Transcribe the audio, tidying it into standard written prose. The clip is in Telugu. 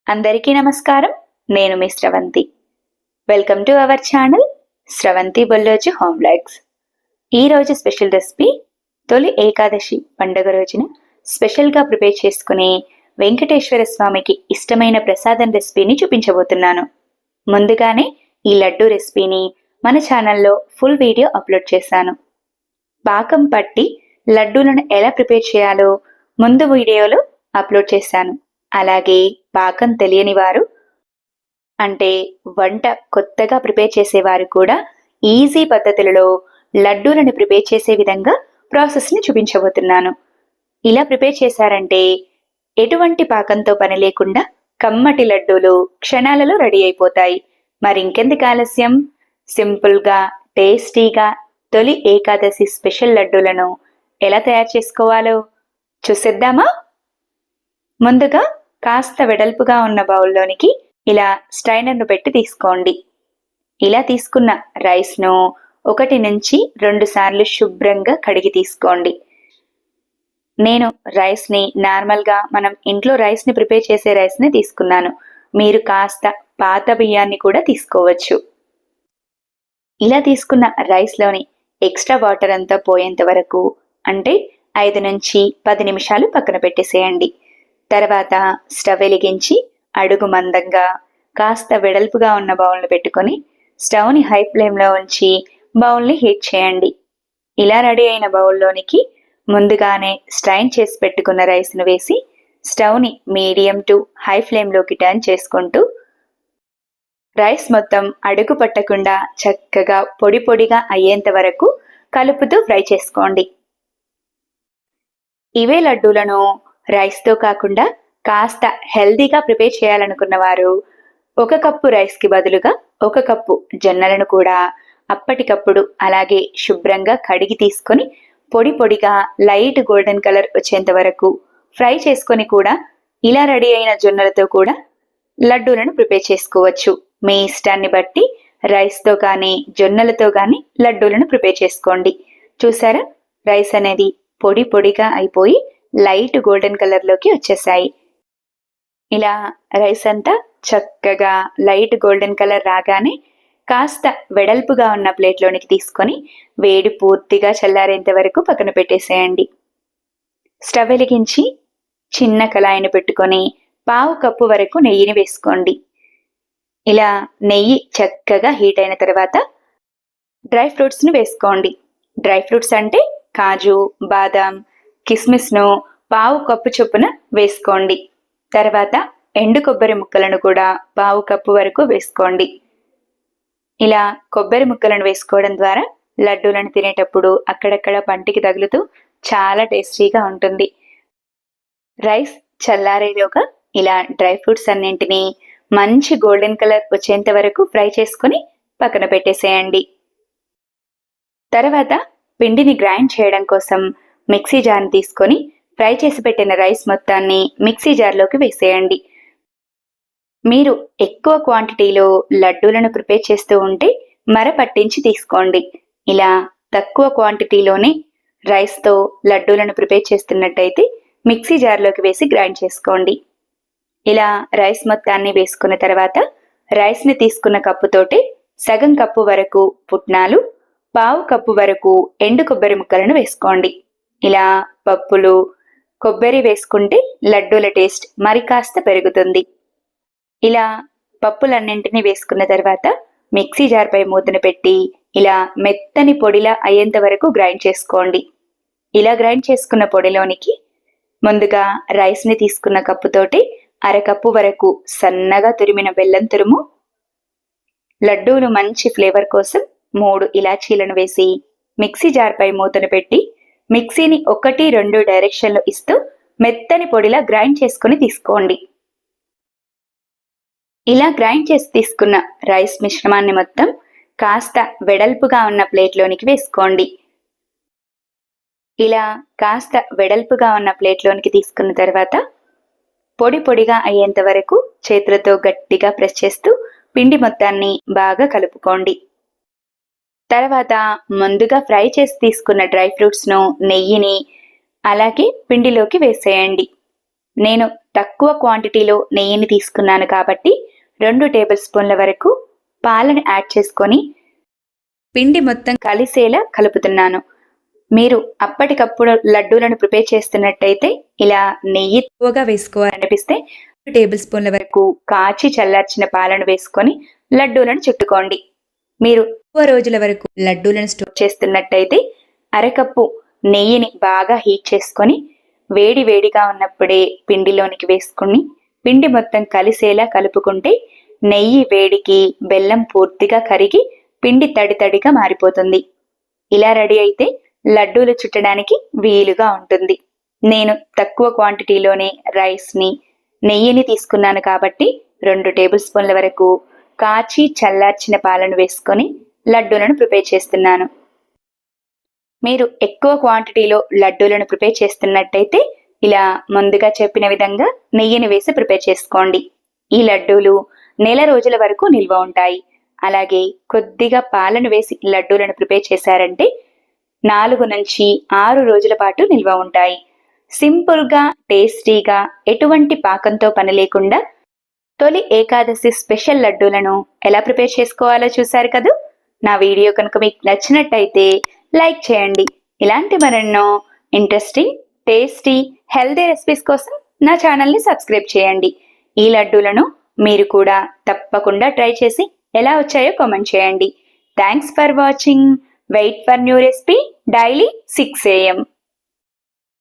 అందరికీ నమస్కారం. నేను మీ Sravanthi. Welcome to our channel Sravanthi Bolloju home vlogs. ఈరోజు స్పెషల్ రెసిపీ తొలి ఏకాదశి పండుగ రోజున స్పెషల్గా ప్రిపేర్ చేసుకునే వెంకటేశ్వర స్వామికి ఇష్టమైన ప్రసాదం రెసిపీని చూపించబోతున్నాను. ముందుగానే ఈ లడ్డు రెసిపీని మన ఛానల్లో ఫుల్ వీడియో అప్లోడ్ చేశాను. పాకం పట్టి లడ్డూలను ఎలా ప్రిపేర్ చేయాలో ముందు వీడియోలో అప్లోడ్ చేశాను. అలాగే పాకం తెలియని వారు అంటే వంట కొత్తగా ప్రిపేర్ చేసేవారు కూడా ఈజీ పద్ధతులలో లడ్డూలను ప్రిపేర్ చేసే విధంగా ప్రాసెస్ని చూపించబోతున్నాను. ఇలా ప్రిపేర్ చేశారంటే ఎటువంటి పాకంతో పని లేకుండా కమ్మటి లడ్డూలు క్షణాలలో రెడీ అయిపోతాయి. మరి ఇంకెందుకు ఆలస్యం, సింపుల్గా టేస్టీగా తొలి ఏకాదశి స్పెషల్ లడ్డూలను ఎలా తయారు చేసుకోవాలో చూసేద్దామా? ముందుగా కాస్త వెడల్పుగా ఉన్న బౌల్లోనికి ఇలా స్ట్రైనర్ను పెట్టి తీసుకోండి. ఇలా తీసుకున్న రైస్ను 1 నుంచి 2 సార్లు శుభ్రంగా కడిగి తీసుకోండి. నేను రైస్ని నార్మల్గా మనం ఇంట్లో రైస్ని ప్రిపేర్ చేసే రైస్ని తీసుకున్నాను. మీరు కాస్త పాత బియ్యాన్ని కూడా తీసుకోవచ్చు. ఇలా తీసుకున్న రైస్లోని ఎక్స్ట్రా వాటర్ అంతా పోయేంత వరకు అంటే 5 నుంచి 10 నిమిషాలు పక్కన పెట్టేసేయండి. తర్వాత స్టవ్ వెలిగించి అడుగు మందంగా కాస్త వెడల్పుగా ఉన్న బౌల్ను పెట్టుకొని స్టవ్ని హై ఫ్లేమ్లో ఉంచి బౌల్ని హీట్ చేయండి. ఇలా రెడీ అయిన బౌల్లోనికి ముందుగానే స్ట్రైన్ చేసి పెట్టుకున్న రైస్ను వేసి స్టవ్ని మీడియం టు హై ఫ్లేమ్లోకి టర్న్ చేసుకుంటూ రైస్ మొత్తం అడుగు పట్టకుండా చక్కగా పొడి పొడిగా అయ్యేంత వరకు కలుపుతూ ఫ్రై చేసుకోండి. ఇవే లడ్డూలను రైస్తో కాకుండా కాస్త హెల్దీగా ప్రిపేర్ చేయాలనుకున్న వారు 1 కప్పు రైస్కి బదులుగా 1 కప్పు జొన్నలను కూడా అప్పటికప్పుడు అలాగే శుభ్రంగా కడిగి తీసుకొని పొడి పొడిగా లైట్ గోల్డెన్ కలర్ వచ్చేంత వరకు ఫ్రై చేసుకొని కూడా ఇలా రెడీ అయిన జొన్నలతో కూడా లడ్డూలను ప్రిపేర్ చేసుకోవచ్చు. మీ ఇష్టాన్ని బట్టి రైస్తో కానీ జొన్నలతో కానీ లడ్డూలను ప్రిపేర్ చేసుకోండి. చూసారా, రైస్ అనేది పొడి పొడిగా అయిపోయి లైట్ గోల్డెన్ కలర్లోకి వచ్చేసాయి. ఇలా రైస్ అంతా చక్కగా లైట్ గోల్డెన్ కలర్ రాగానే కాస్త వెడల్పుగా ఉన్న ప్లేట్లోనికి తీసుకొని వేడి పూర్తిగా చల్లారేంత వరకు పక్కన పెట్టేసేయండి. స్టవ్ వెలిగించి చిన్న కళాయిని పెట్టుకొని 1/2 కప్పు వరకు నెయ్యిని వేసుకోండి. ఇలా నెయ్యి చక్కగా హీట్ అయిన తర్వాత డ్రై ఫ్రూట్స్ని వేసుకోండి. డ్రై ఫ్రూట్స్ అంటే కాజు, బాదాం, కిస్మిస్ను 1/2 కప్పు చొప్పున వేసుకోండి. తర్వాత ఎండు కొబ్బరి ముక్కలను కూడా 1/2 కప్పు వరకు వేసుకోండి. ఇలా కొబ్బరి ముక్కలను వేసుకోవడం ద్వారా లడ్డూలను తినేటప్పుడు అక్కడక్కడ పంటికి తగులుతూ చాలా టేస్టీగా ఉంటుంది. రైస్ చల్లారేలోగా ఇలా డ్రై ఫ్రూట్స్ అన్నింటినీ మంచి గోల్డెన్ కలర్ వచ్చేంత వరకు ఫ్రై చేసుకుని పక్కన పెట్టేసేయండి. తర్వాత పిండిని గ్రైండ్ చేయడం కోసం మిక్సీ జార్ని తీసుకొని ఫ్రై చేసి పెట్టిన రైస్ మొత్తాన్ని మిక్సీ జార్లోకి వేసేయండి. మీరు ఎక్కువ క్వాంటిటీలో లడ్డూలను ప్రిపేర్ చేస్తూ ఉంటే మర పట్టించి తీసుకోండి. ఇలా తక్కువ క్వాంటిటీలోనే రైస్తో లడ్డూలను ప్రిపేర్ చేస్తున్నట్టయితే మిక్సీ జార్లోకి వేసి గ్రైండ్ చేసుకోండి. ఇలా రైస్ మొత్తాన్ని వేసుకున్న తర్వాత రైస్ని తీసుకున్న కప్పుతోటి సగం కప్పు వరకు పుట్నాలు, 1/2 కప్పు వరకు ఎండు కొబ్బరి ముక్కలను వేసుకోండి. ఇలా పప్పులు, కొబ్బరి వేసుకుంటే లడ్డూల టేస్ట్ మరి కాస్త పెరుగుతుంది. ఇలా పప్పులన్నింటినీ వేసుకున్న తర్వాత మిక్సీ జార్పై మూతను పెట్టి ఇలా మెత్తని పొడిలా అయ్యేంత వరకు గ్రైండ్ చేసుకోండి. ఇలా గ్రైండ్ చేసుకున్న పొడిలోనికి ముందుగా రైస్ని తీసుకున్న కప్పుతోటి 1/2 కప్పు వరకు సన్నగా తురిమిన బెల్లం తురుము, లడ్డూలు మంచి ఫ్లేవర్ కోసం 3 ఇలాచీలను వేసి మిక్సీ జార్పై మూతను పెట్టి మిక్సీని 1-2 డైరెక్షన్లు ఇస్తూ మెత్తని పొడిలా గ్రైండ్ చేసుకుని తీసుకోండి. ఇలా గ్రైండ్ చేసి తీసుకున్న రైస్ మిశ్రమాన్ని మొత్తం కాస్త వెడల్పుగా ఉన్న ప్లేట్లోనికి వేసుకోండి. ఇలా కాస్త వెడల్పుగా ఉన్న ప్లేట్లోనికి తీసుకున్న తర్వాత పొడి పొడిగా అయ్యేంత వరకు చేతులతో గట్టిగా ప్రెస్ చేస్తూ పిండి మొత్తాన్ని బాగా కలుపుకోండి. తర్వాత ముందుగా ఫ్రై చేసి తీసుకున్న డ్రై ఫ్రూట్స్ను, నెయ్యిని అలాగే పిండిలోకి వేసేయండి. నేను తక్కువ క్వాంటిటీలో నెయ్యిని తీసుకున్నాను కాబట్టి 2 టేబుల్ స్పూన్ల వరకు పాలను యాడ్ చేసుకొని పిండి మొత్తం కలిసేలా కలుపుతున్నాను. మీరు అప్పటికప్పుడు లడ్డూలను ప్రిపేర్ చేస్తున్నట్టయితే ఇలా నెయ్యి ఎక్కువగా వేసుకోవాలనిపిస్తే 2 టేబుల్ స్పూన్ల వరకు కాచి చల్లార్చిన పాలను వేసుకొని లడ్డూలను చుట్టుకోండి. మీరు ఎక్కువ రోజుల వరకు లడ్డూలను స్టోర్ చేస్తున్నట్టయితే అరకప్పు నెయ్యిని బాగా హీట్ చేసుకొని వేడి వేడిగా ఉన్నప్పుడే పిండిలోనికి వేసుకుని పిండి మొత్తం కలిసేలా కలుపుకుంటే నెయ్యి వేడికి బెల్లం పూర్తిగా కరిగి పిండి తడి తడిగా మారిపోతుంది. ఇలా రెడీ అయితే లడ్డూలు చుట్టడానికి వీలుగా ఉంటుంది. నేను తక్కువ క్వాంటిటీలోనే రైస్ని నెయ్యిని తీసుకున్నాను కాబట్టి 2 టేబుల్ స్పూన్ల వరకు కాచి చల్లార్చిన పాలను వేసుకొని లడ్డూలను ప్రిపేర్ చేస్తున్నాను. మీరు ఎక్కువ క్వాంటిటీలో లడ్డూలను ప్రిపేర్ చేస్తున్నట్టయితే ఇలా ముందుగా చెప్పిన విధంగా నెయ్యిని వేసి ప్రిపేర్ చేసుకోండి. ఈ లడ్డూలు నెల రోజుల వరకు నిల్వ ఉంటాయి. అలాగే కొద్దిగా పాలను వేసి లడ్డూలను ప్రిపేర్ చేశారంటే 4 నుంచి 6 రోజుల పాటు నిల్వ ఉంటాయి. సింపుల్గా టేస్టీగా ఎటువంటి పాకంతో పని లేకుండా తొలి ఏకాదశి స్పెషల్ లడ్డూలను ఎలా ప్రిపేర్ చేసుకోవాలో చూశారు కదా. నా వీడియో కనుక మీకు నచ్చినట్టయితే లైక్ చేయండి. ఇలాంటి మరెన్నో ఇంట్రెస్టింగ్, టేస్టీ, హెల్దీ రెసిపీస్ కోసం నా ఛానల్ని సబ్స్క్రైబ్ చేయండి. ఈ లడ్డూలను మీరు కూడా తప్పకుండా ట్రై చేసి ఎలా వచ్చాయో కామెంట్ చేయండి. Thanks for watching. Wait for new recipe daily 6 AM.